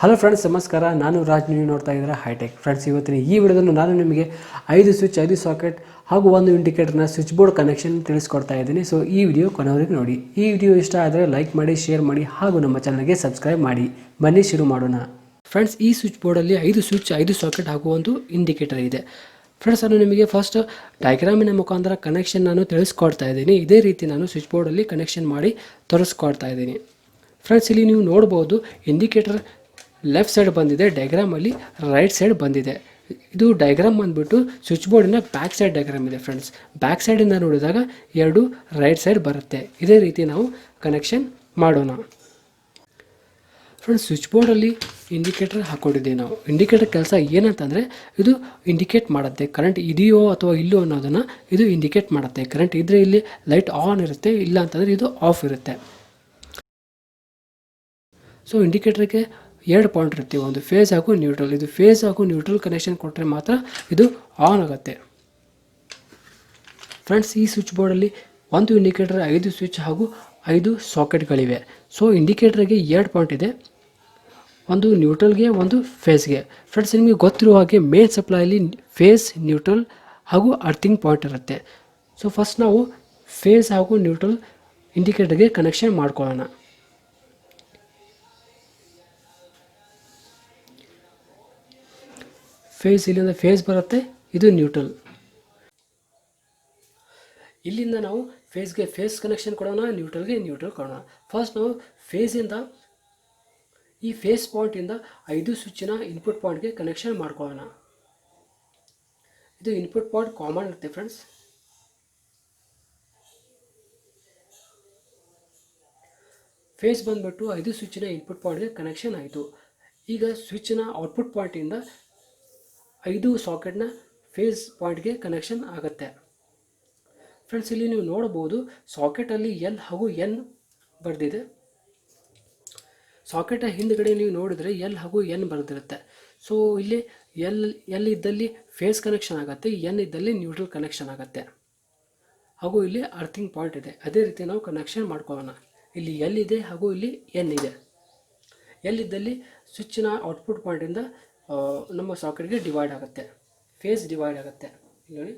Hello friends, ನಮಸ್ಕಾರ. ನಾನು ರಾಜ್. ನೀವು ನೋಡ್ತಾ ಇದ್ದೀರಾ ಹೈಟೆಕ್. ಫ್ರೆಂಡ್ಸ್, ಇವತ್ತಿನ ಈ ವಿಡಿಯೋದಲ್ಲಿ ನಾನು ನಿಮಗೆ 5 ಸ್ವಿಚ್, 5 ಸಾಕೆಟ್ ಹಾಗೂ ಒಂದು ಇಂಡಿಕೇಟರ್ನ ಸ್ವಿಚ್ ಬೋರ್ಡ್ ಕನೆಕ್ಷನ್ ತಿಳಿಸ್ಕೊಡ್ತಾ ಇದ್ದೀನಿ. ಸೊ ಈ ವಿಡಿಯೋ ಕೊನೆವರೆಗೆ ನೋಡಿ. ಈ ವಿಡಿಯೋ ಇಷ್ಟ ಆದರೆ ಲೈಕ್ ಮಾಡಿ, ಶೇರ್ ಮಾಡಿ ಹಾಗೂ ನಮ್ಮ ಚಾನಲ್ಗೆ ಸಬ್ಸ್ಕ್ರೈಬ್ ಮಾಡಿ. ಬನ್ನಿ ಶುರು ಮಾಡೋಣ. ಫ್ರೆಂಡ್ಸ್, ಈ ಸ್ವಿಚ್ ಬೋರ್ಡಲ್ಲಿ 5 ಸ್ವಿಚ್, 5 ಸಾಕೆಟ್ ಹಾಗೂ ಒಂದು ಇಂಡಿಕೇಟರ್ ಇದೆ. ಫ್ರೆಂಡ್ಸ್, ನಾನು ನಿಮಗೆ ಫಸ್ಟ್ ಡಯಾಗ್ರಾಮಿನ ಮುಖಾಂತರ ಕನೆಕ್ಷನ್ ನಾನು ತಿಳಿಸ್ಕೊಡ್ತಾ ಇದ್ದೀನಿ. ಇದೇ ರೀತಿ ನಾನು ಸ್ವಿಚ್ ಬೋರ್ಡಲ್ಲಿ ಕನೆಕ್ಷನ್ ಮಾಡಿ ತೋರಿಸ್ಕೊಡ್ತಾ ಇದ್ದೀನಿ. ಫ್ರೆಂಡ್ಸ್, ಇಲ್ಲಿ ನೀವು ನೋಡ್ಬೋದು ಇಂಡಿಕೇಟರ್ ಲೆಫ್ಟ್ ಸೈಡ್ ಬಂದಿದೆ, ಡಯಾಗ್ರಾಮಲ್ಲಿ ರೈಟ್ ಸೈಡ್ ಬಂದಿದೆ. ಇದು ಡಯಾಗ್ರಾಮ್ ಬಂದುಬಿಟ್ಟು ಸ್ವಿಚ್ ಬೋರ್ಡಿನ ಬ್ಯಾಕ್ ಸೈಡ್ ಡಯಾಗ್ರಾಮ್ ಇದೆ. ಫ್ರೆಂಡ್ಸ್, ಬ್ಯಾಕ್ ಸೈಡಿಂದ ನೋಡಿದಾಗ ಎರಡು ರೈಟ್ ಸೈಡ್ ಬರುತ್ತೆ. ಇದೇ ರೀತಿ ನಾವು ಕನೆಕ್ಷನ್ ಮಾಡೋಣ. ಫ್ರೆಂಡ್ಸ್, ಸ್ವಿಚ್ ಬೋರ್ಡಲ್ಲಿ ಇಂಡಿಕೇಟರ್ ಹಾಕ್ಕೊಂಡಿದ್ದೀವಿ ನಾವು. ಇಂಡಿಕೇಟರ್ ಕೆಲಸ ಏನಂತಂದರೆ ಇದು ಇಂಡಿಕೇಟ್ ಮಾಡುತ್ತೆ ಕರೆಂಟ್ ಇದೆಯೋ ಅಥವಾ ಇಲ್ಲೋ ಅನ್ನೋದನ್ನು ಇದು ಇಂಡಿಕೇಟ್ ಮಾಡುತ್ತೆ. ಕರೆಂಟ್ ಇದ್ದರೆ ಇಲ್ಲಿ ಲೈಟ್ ಆನ್ ಇರುತ್ತೆ, ಇಲ್ಲ ಅಂತಂದರೆ ಇದು ಆಫ್ ಇರುತ್ತೆ. ಸೊ ಇಂಡಿಕೇಟರ್ಗೆ 2 ಪಾಯಿಂಟ್ ಇರುತ್ತೆ, ಒಂದು ಫೇಸ್ ಹಾಗೂ ನ್ಯೂಟ್ರಲ್. ಇದು ಫೇಸ್ ಹಾಗೂ ನ್ಯೂಟ್ರಲ್ ಕನೆಕ್ಷನ್ ಕೊಟ್ಟರೆ ಮಾತ್ರ ಇದು ಆನ್ ಆಗುತ್ತೆ. ಫ್ರೆಂಡ್ಸ್, ಈ ಸ್ವಿಚ್ ಬೋರ್ಡಲ್ಲಿ ಒಂದು ಇಂಡಿಕೇಟರ್, 5 ಸ್ವಿಚ್ ಹಾಗೂ 5 ಸಾಕೆಟ್ಗಳಿವೆ. ಸೊ ಇಂಡಿಕೇಟರ್ಗೆ 2 ಪಾಯಿಂಟ್ ಇದೆ, ಒಂದು ನ್ಯೂಟ್ರಲ್ಗೆ, ಒಂದು ಫೇಸ್ಗೆ. ಫ್ರೆಂಡ್ಸ್, ನಿಮಗೆ ಗೊತ್ತಿರುವ ಹಾಗೆ ಮೇನ್ ಸಪ್ಲೈಲಿ ಫೇಸ್, ನ್ಯೂಟ್ರಲ್ ಹಾಗೂ ಅರ್ಥಿಂಗ್ ಪಾಯಿಂಟ್ ಇರುತ್ತೆ. ಸೊ ಫಸ್ಟ್ ನಾವು ಫೇಸ್ ಹಾಗೂ ನ್ಯೂಟ್ರಲ್ ಇಂಡಿಕೇಟರ್ಗೆ ಕನೆಕ್ಷನ್ ಮಾಡ್ಕೊಳ್ಳೋಣ. ಫೇಸ್, ಇಲ್ಲಿಂದ ಫೇಸ್ ಬರುತ್ತೆ, ಇದು ನ್ಯೂಟ್ರಲ್. ಇಲ್ಲಿಂದ ನಾವು ಫೇಸ್ಗೆ ಫೇಸ್ ಕನೆಕ್ಷನ್ ಕೊಡೋಣ, ನ್ಯೂಟ್ರಲ್ಗೆ ನ್ಯೂಟ್ರಲ್ ಕೊಡೋಣ. ಫಸ್ಟ್ ನಾವು ಫೇಸಿಂದ, ಈ ಫೇಸ್ ಪಾಯಿಂಟಿಂದ 5 ಸ್ವಿಚ್ಚಿನ ಇನ್ಪುಟ್ ಪಾಯಿಂಟ್ಗೆ ಕನೆಕ್ಷನ್ ಮಾಡ್ಕೊಳ್ಳೋಣ. ಇದು ಇನ್ಪುಟ್ ಪಾಯಿಂಟ್ ಕಾಮನ್ ಇರುತ್ತೆ. ಫ್ರೆಂಡ್ಸ್, ಫೇಸ್ ಬಂದುಬಿಟ್ಟು 5 ಸ್ವಿಚ್ಚಿನ ಇನ್ಪುಟ್ ಪಾಯಿಂಟ್ಗೆ ಕನೆಕ್ಷನ್ ಆಯಿತು. ಈಗ ಸ್ವಿಚ್ನ ಔಟ್ಪುಟ್ ಪಾಯಿಂಟಿಂದ 5 ಸಾಕೆಟ್ನ ಫೇಸ್ ಪಾಯಿಂಟ್ಗೆ ಕನೆಕ್ಷನ್ ಆಗುತ್ತೆ. ಫ್ರೆಂಡ್ಸ್, ಇಲ್ಲಿ ನೀವು ನೋಡಬಹುದು ಸಾಕೆಟಲ್ಲಿ ಎಲ್ ಹಾಗೂ ಎನ್ ಬರೆದಿದೆ. ಸಾಕೆಟ್ ಹಿಂದ್ಗಡೆ ನೀವು ನೋಡಿದರೆ ಎಲ್ ಹಾಗೂ ಎನ್ ಬರೆದಿರುತ್ತೆ. ಸೊ ಇಲ್ಲಿ ಎಲ್ ಇದ್ದಲ್ಲಿ ಫೇಸ್ ಕನೆಕ್ಷನ್ ಆಗುತ್ತೆ, ಎನ್ ಇದ್ದಲ್ಲಿ ನ್ಯೂಟ್ರಲ್ ಕನೆಕ್ಷನ್ ಆಗುತ್ತೆ, ಹಾಗೂ ಇಲ್ಲಿ ಅರ್ಥಿಂಗ್ ಪಾಯಿಂಟ್ ಇದೆ. ಅದೇ ರೀತಿ ನಾವು ಕನೆಕ್ಷನ್ ಮಾಡ್ಕೊಳ್ಳೋಣ. ಇಲ್ಲಿ ಎಲ್ ಇದೆ ಹಾಗೂ ಇಲ್ಲಿ ಎನ್ ಇದೆ. ಎಲ್ ಇದ್ದಲ್ಲಿ ಸ್ವಿಚ್ನ ಔಟ್ಪುಟ್ ಪಾಯಿಂಟಿಂದ ನಮ್ಮ ಸಾಕೆಟ್ಗೆ ಡಿವೈಡ್ ಆಗುತ್ತೆ, ಫೇಸ್ ಡಿವೈಡ್ ಆಗುತ್ತೆ. ನೋಡಿ,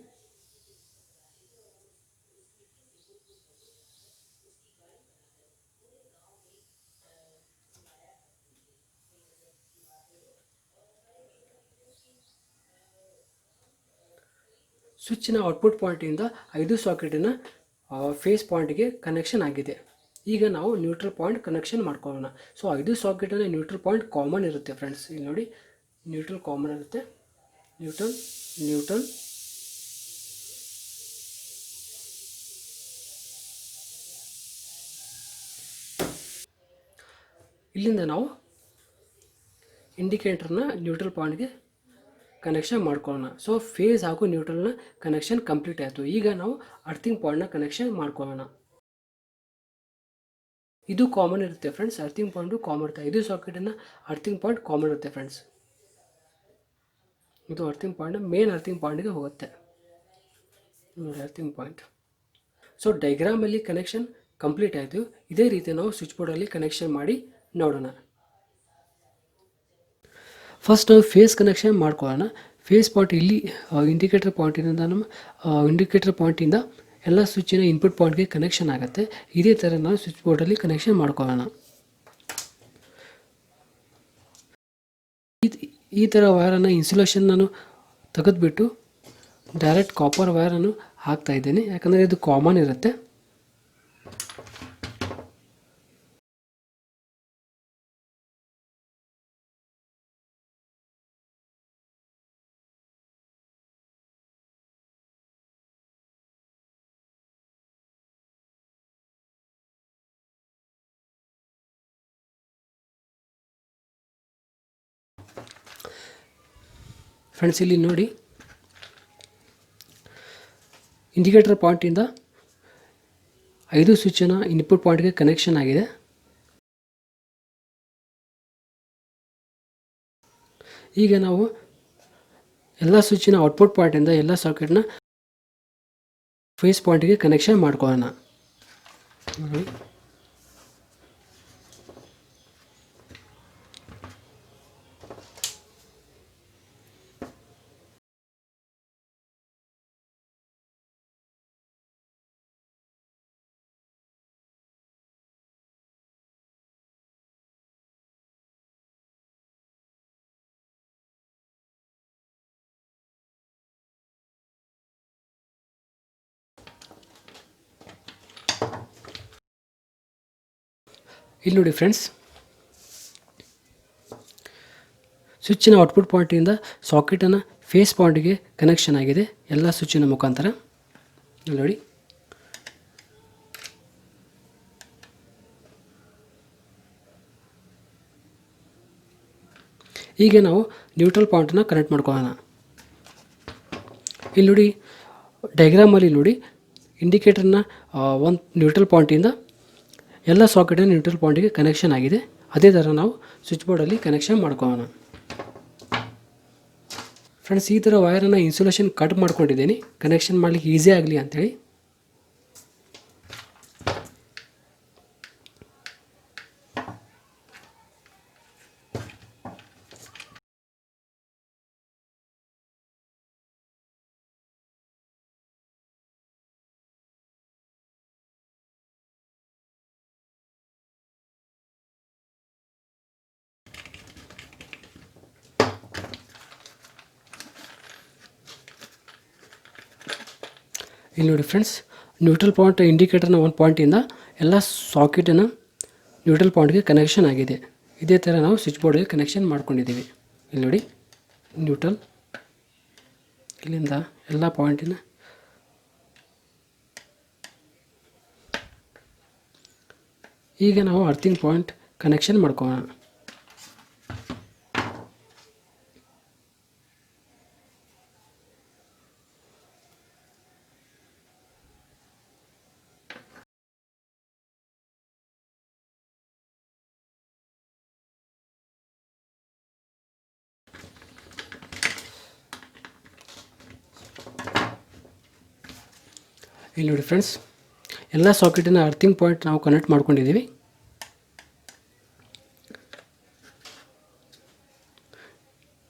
ಸ್ವಿಚ್ನ ಔಟ್ಪುಟ್ ಪಾಯಿಂಟಿಂದ 5 ಸಾಕೆಟಿನ ಫೇಸ್ ಪಾಯಿಂಟ್ಗೆ ಕನೆಕ್ಷನ್ ಆಗಿದೆ. ಈಗ ನಾವು ನ್ಯೂಟ್ರಲ್ ಪಾಯಿಂಟ್ ಕನೆಕ್ಷನ್ ಮಾಡ್ಕೊಳ್ಳೋಣ. ಸೊ 5 ಸಾಕೆಟಿನ ನ್ಯೂಟ್ರಲ್ ಪಾಯಿಂಟ್ ಕಾಮನ್ ಇರುತ್ತೆ. ಫ್ರೆಂಡ್ಸ್, ಇಲ್ಲಿ ನೋಡಿ, ನ್ಯೂಟ್ರಲ್ ಕಾಮನ್ ಇರುತ್ತೆ. ನ್ಯೂಟ್ರಲ್, ನ್ಯೂಟ್ರಲ್, ಇಲ್ಲಿಂದ ನಾವು ಇಂಡಿಕೇಟರ್ನ ನ್ಯೂಟ್ರಲ್ ಪಾಯಿಂಟ್ಗೆ ಕನೆಕ್ಷನ್ ಮಾಡ್ಕೊಳ್ಳೋಣ. ಸೊ ಫೇಸ್ ಹಾಗೂ ನ್ಯೂಟ್ರಲ್ನ ಕನೆಕ್ಷನ್ ಕಂಪ್ಲೀಟ್ ಆಯಿತು. ಈಗ ನಾವು ಅರ್ಥಿಂಗ್ ಪಾಯಿಂಟ್ನ ಕನೆಕ್ಷನ್ ಮಾಡ್ಕೊಳ್ಳೋಣ. ಇದು ಕಾಮನ್ ಇರುತ್ತೆ. ಫ್ರೆಂಡ್ಸ್, ಅರ್ಥಿಂಗ್ ಪಾಯಿಂಟು ಕಾಮನ್ ಇರುತ್ತೆ. 5 ಸಾಕೆಟಿನ ಅರ್ಥಿಂಗ್ ಪಾಯಿಂಟ್ ಕಾಮನ್ ಇರುತ್ತೆ. ಫ್ರೆಂಡ್ಸ್, ಇದು ಅರ್ಥಿಂಗ್ ಪಾಯಿಂಟ್, ಮೇನ್ ಅರ್ಥಿಂಗ್ ಪಾಯಿಂಟ್ಗೆ ಹೋಗುತ್ತೆ. ನೋಡಿ, ಅರ್ಥಿಂಗ್ ಪಾಯಿಂಟ್. ಸೊ ಡಯಾಗ್ರಾಮಲ್ಲಿ ಕನೆಕ್ಷನ್ ಕಂಪ್ಲೀಟ್ ಆಯಿತು. ಇದೇ ರೀತಿ ನಾವು ಸ್ವಿಚ್ ಬೋರ್ಡಲ್ಲಿ ಕನೆಕ್ಷನ್ ಮಾಡಿ ನೋಡೋಣ. ಫಸ್ಟ್ ನಾವು ಫೇಸ್ ಕನೆಕ್ಷನ್ ಮಾಡ್ಕೊಳ್ಳೋಣ. ಫೇಸ್ ಪಾಯಿಂಟ್ ಇಲ್ಲಿ ಇಂಡಿಕೇಟರ್ ಪಾಯಿಂಟಿನಿಂದ ನಮ್ಮ ಇಂಡಿಕೇಟರ್ ಪಾಯಿಂಟಿಂದ ಎಲ್ಲ ಸ್ವಿಚ್ಚಿನ ಇನ್ಪುಟ್ ಪಾಯಿಂಟ್ಗೆ ಕನೆಕ್ಷನ್ ಆಗುತ್ತೆ. ಇದೇ ಥರ ನಾವು ಸ್ವಿಚ್ ಬೋರ್ಡಲ್ಲಿ ಕನೆಕ್ಷನ್ ಮಾಡ್ಕೊಳ್ಳೋಣ. ಈ ಥರ ವೈರನ್ನು ಇನ್ಸುಲೇಷನ್ ನಾನು ತೆಗೆದುಬಿಟ್ಟು ಡೈರೆಕ್ಟ್ ಕಾಪರ್ ವೈರನ್ನು ಹಾಕ್ತಾ ಇದ್ದೀನಿ, ಯಾಕಂದರೆ ಇದು ಕಾಮನ್ ಇರುತ್ತೆ. ಫ್ರೆಂಡ್ಸ್, ಇಲ್ಲಿ ನೋಡಿ, ಇಂಡಿಕೇಟರ್ ಪಾಯಿಂಟಿಂದ 5 ಸ್ವಿಚ್ಚಿನ ಇನ್ಪುಟ್ ಪಾಯಿಂಟ್ಗೆ ಕನೆಕ್ಷನ್ ಆಗಿದೆ. ಈಗ ನಾವು ಎಲ್ಲ ಸ್ವಿಚ್ಚಿನ ಔಟ್ಪುಟ್ ಪಾಯಿಂಟಿಂದ ಎಲ್ಲ ಸಾಕೆಟ್ನ ಫೇಸ್ ಪಾಯಿಂಟ್ಗೆ ಕನೆಕ್ಷನ್ ಮಾಡ್ಕೊಳ್ಳೋಣ. ಇಲ್ಲಿ ನೋಡಿ ಫ್ರೆಂಡ್ಸ್, ಸ್ವಿಚ್ಚಿನ ಔಟ್ಪುಟ್ ಪಾಯಿಂಟಿಂದ ಸಾಕೆಟನ್ನು ಫೇಸ್ ಪಾಯಿಂಟ್ಗೆ ಕನೆಕ್ಷನ್ ಆಗಿದೆ ಎಲ್ಲ ಸ್ವಿಚ್ಚಿನ ಮುಖಾಂತರ. ಇಲ್ಲಿ ನೋಡಿ, ಈಗ ನಾವು ನ್ಯೂಟ್ರಲ್ ಪಾಯಿಂಟನ್ನು ಕನೆಕ್ಟ್ ಮಾಡ್ಕೊಳ್ಳೋಣ. ಇಲ್ಲಿ ನೋಡಿ ಡಯಾಗ್ರಾಮಲ್ಲಿ ನೋಡಿ ಇಂಡಿಕೇಟರ್ನ ಒಂದು ನ್ಯೂಟ್ರಲ್ ಪಾಯಿಂಟಿಂದ ಎಲ್ಲ ಸಾಕೆಟಿನ ನ್ಯೂಟ್ರಲ್ ಪಾಯಿಂಟಿಗೆ ಕನೆಕ್ಷನ್ ಆಗಿದೆ. ಅದೇ ಥರ ನಾವು ಸ್ವಿಚ್ ಬೋರ್ಡಲ್ಲಿ ಕನೆಕ್ಷನ್ ಮಾಡ್ಕೊಳ್ಳೋಣ. ಫ್ರೆಂಡ್ಸ್, ಈ ಥರ ವೈರನ್ನು ಇನ್ಸುಲೇಷನ್ ಕಟ್ ಮಾಡ್ಕೊಂಡಿದ್ದೀನಿ ಕನೆಕ್ಷನ್ ಮಾಡಲಿಕ್ಕೆ ಈಸಿ ಆಗಲಿ ಅಂಥೇಳಿ. ಇಲ್ಲಿ ನೋಡಿ ಫ್ರೆಂಡ್ಸ್, ನ್ಯೂಟ್ರಲ್ ಪಾಯಿಂಟ್ ಇಂಡಿಕೇಟರ್ನ ಒಂದು ಪಾಯಿಂಟಿಂದ ಎಲ್ಲ ಸಾಕೆಟಿನ ನ್ಯೂಟ್ರಲ್ ಪಾಯಿಂಟ್ಗೆ ಕನೆಕ್ಷನ್ ಆಗಿದೆ. ಇದೇ ಥರ ನಾವು ಸ್ವಿಚ್ ಬೋರ್ಡ್ಗೆ ಕನೆಕ್ಷನ್ ಮಾಡ್ಕೊಂಡಿದ್ದೀವಿ. ಇಲ್ಲಿ ನೋಡಿ ನ್ಯೂಟ್ರಲ್ ಇಲ್ಲಿಂದ ಎಲ್ಲ ಪಾಯಿಂಟಿನ ಈಗ ನಾವು ಅರ್ಥಿಂಗ್ ಪಾಯಿಂಟ್ ಕನೆಕ್ಷನ್ ಮಾಡ್ಕೊಳ್ಳೋಣ. ಇಲ್ಲಿ ನೋಡಿ ಫ್ರೆಂಡ್ಸ್, ಎಲ್ಲ ಸಾಕೆಟಿನ ಅರ್ಥಿಂಗ್ ಪಾಯಿಂಟ್ ನಾವು ಕನೆಕ್ಟ್ ಮಾಡ್ಕೊಂಡಿದ್ದೀವಿ.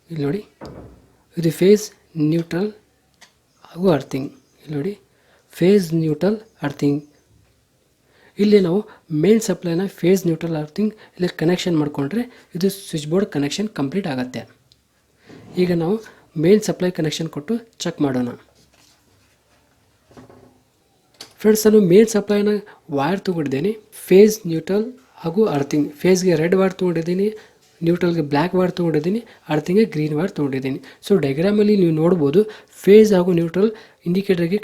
ಇಲ್ಲಿ ನೋಡಿ, ಇದು ಫೇಸ್ ನ್ಯೂಟ್ರಲ್ ಹಾಗೂ ಅರ್ಥಿಂಗ್. ಇಲ್ಲಿ ನೋಡಿ ಫೇಸ್ ನ್ಯೂಟ್ರಲ್ ಅರ್ಥಿಂಗ್. ಇಲ್ಲಿ ನಾವು ಮೇನ್ ಸಪ್ಲೈನ ಫೇಸ್ ನ್ಯೂಟ್ರಲ್ ಅರ್ಥಿಂಗ್ ಇಲ್ಲಿ ಕನೆಕ್ಷನ್ ಮಾಡಿಕೊಂಡ್ರೆ ಇದು ಸ್ವಿಚ್ ಬೋರ್ಡ್ ಕನೆಕ್ಷನ್ ಕಂಪ್ಲೀಟ್ ಆಗುತ್ತೆ. ಈಗ ನಾವು ಮೇನ್ ಸಪ್ಲೈ ಕನೆಕ್ಷನ್ ಕೊಟ್ಟು ಚೆಕ್ ಮಾಡೋಣ. ಫ್ರೆಂಡ್ಸ್, ನಾನು ಮೇನ್ ಸಪ್ಲೈನ ವೈರ್ ತೊಗೊಂಡಿದ್ದೀನಿ ಫೇಸ್ ನ್ಯೂಟ್ರಲ್ ಹಾಗೂ ಅರ್ಥಿಂಗ್. ಫೇಸ್ಗೆ ರೆಡ್ ವೈರ್ ತೊಗೊಂಡಿದ್ದೀನಿ, ನ್ಯೂಟ್ರಲ್ಗೆ ಬ್ಲ್ಯಾಕ್ ವೈರ್ ತೊಗೊಂಡಿದ್ದೀನಿ, ಅರ್ಥಿಂಗ್ಗೆ ಗ್ರೀನ್ ವೈರ್ ತೊಗೊಂಡಿದ್ದೀನಿ. ಸೊ ಡಯಾಗ್ರಾಮಲ್ಲಿ ನೀವು ನೋಡ್ಬೋದು ಫೇಸ್ ಹಾಗೂ ನ್ಯೂಟ್ರಲ್ ಇಂಡಿಕೇಟರ್ಗೆ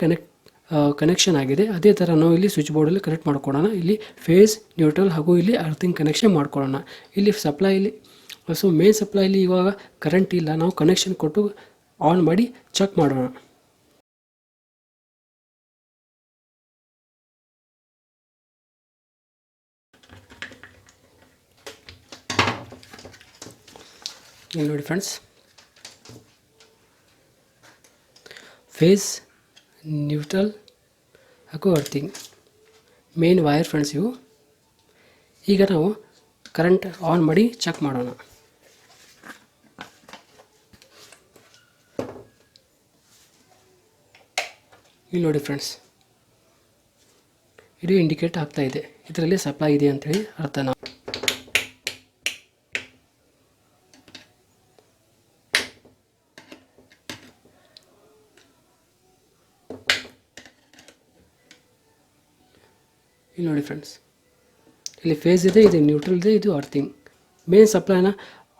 ಕನೆಕ್ಷನ್ ಆಗಿದೆ. ಅದೇ ಥರ ನಾವು ಇಲ್ಲಿ ಸ್ವಿಚ್ ಬೋರ್ಡಲ್ಲಿ ಕನೆಕ್ಟ್ ಮಾಡ್ಕೊಳ್ಳೋಣ. ಇಲ್ಲಿ ಫೇಸ್ ನ್ಯೂಟ್ರಲ್ ಹಾಗೂ ಇಲ್ಲಿ ಅರ್ಥಿಂಗ್ ಕನೆಕ್ಷನ್ ಮಾಡ್ಕೊಳ್ಳೋಣ. ಇಲ್ಲಿ ಸಪ್ಲೈಲಿ ಸೊ ಮೇನ್ ಸಪ್ಲೈಲಿ ಇವಾಗ ಕರೆಂಟ್ ಇಲ್ಲ, ನಾವು ಕನೆಕ್ಷನ್ ಕೊಟ್ಟು ಆನ್ ಮಾಡಿ ಚೆಕ್ ಮಾಡೋಣ. ಇಲ್ಲಿ ನೋಡಿ ಫ್ರೆಂಡ್ಸ್, ಫೇಸ್ ನ್ಯೂಟ್ರಲ್ ಹಾಗೂ ಅರ್ಥಿಂಗ್ ಮೇನ್ ವೈರ್ ಫ್ರೆಂಡ್ಸ್ ಇವು. ಈಗ ನಾವು ಕರೆಂಟ್ ಆನ್ ಮಾಡಿ ಚೆಕ್ ಮಾಡೋಣ. ಇಲ್ಲಿ ನೋಡಿ ಫ್ರೆಂಡ್ಸ್, ಇದು ಇಂಡಿಕೇಟ್ ಆಗ್ತಾ ಇದೆ, ಇದರಲ್ಲಿ ಸಪ್ಲೈ ಇದೆ ಅಂತೇಳಿ ಅರ್ಥ. ನಾವು ಇಲ್ಲಿ ನೋಡಿ ಫ್ರೆಂಡ್ಸ್, ಇಲ್ಲಿ ಫೇಸ್ ಇದೆ, ಇದು ನ್ಯೂಟ್ರಲ್ ಇದೆ, ಇದು ಅರ್ಥಿಂಗ್. ಮೇನ್ ಸಪ್ಲೈನ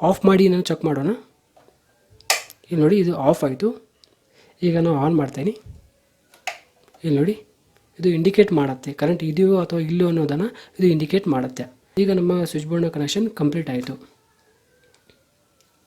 ಆಫ್ ಮಾಡಿ ನಾವು ಚೆಕ್ ಮಾಡೋಣ. ಇಲ್ಲಿ ನೋಡಿ ಇದು ಆಫ್ ಆಯಿತು. ಈಗ ನಾವು ಆನ್ ಮಾಡ್ತೀನಿ. ಇಲ್ಲಿ ನೋಡಿ ಇದು ಇಂಡಿಕೇಟ್ ಮಾಡುತ್ತೆ ಕರೆಂಟ್ ಇದೆಯೋ ಅಥವಾ ಇಲ್ಲೋ ಅನ್ನೋದನ್ನು ಇದು ಇಂಡಿಕೇಟ್ ಮಾಡುತ್ತೆ. ಈಗ ನಮ್ಮ ಸ್ವಿಚ್ ಬೋರ್ಡ್ನ ಕನೆಕ್ಷನ್ ಕಂಪ್ಲೀಟ್ ಆಯಿತು.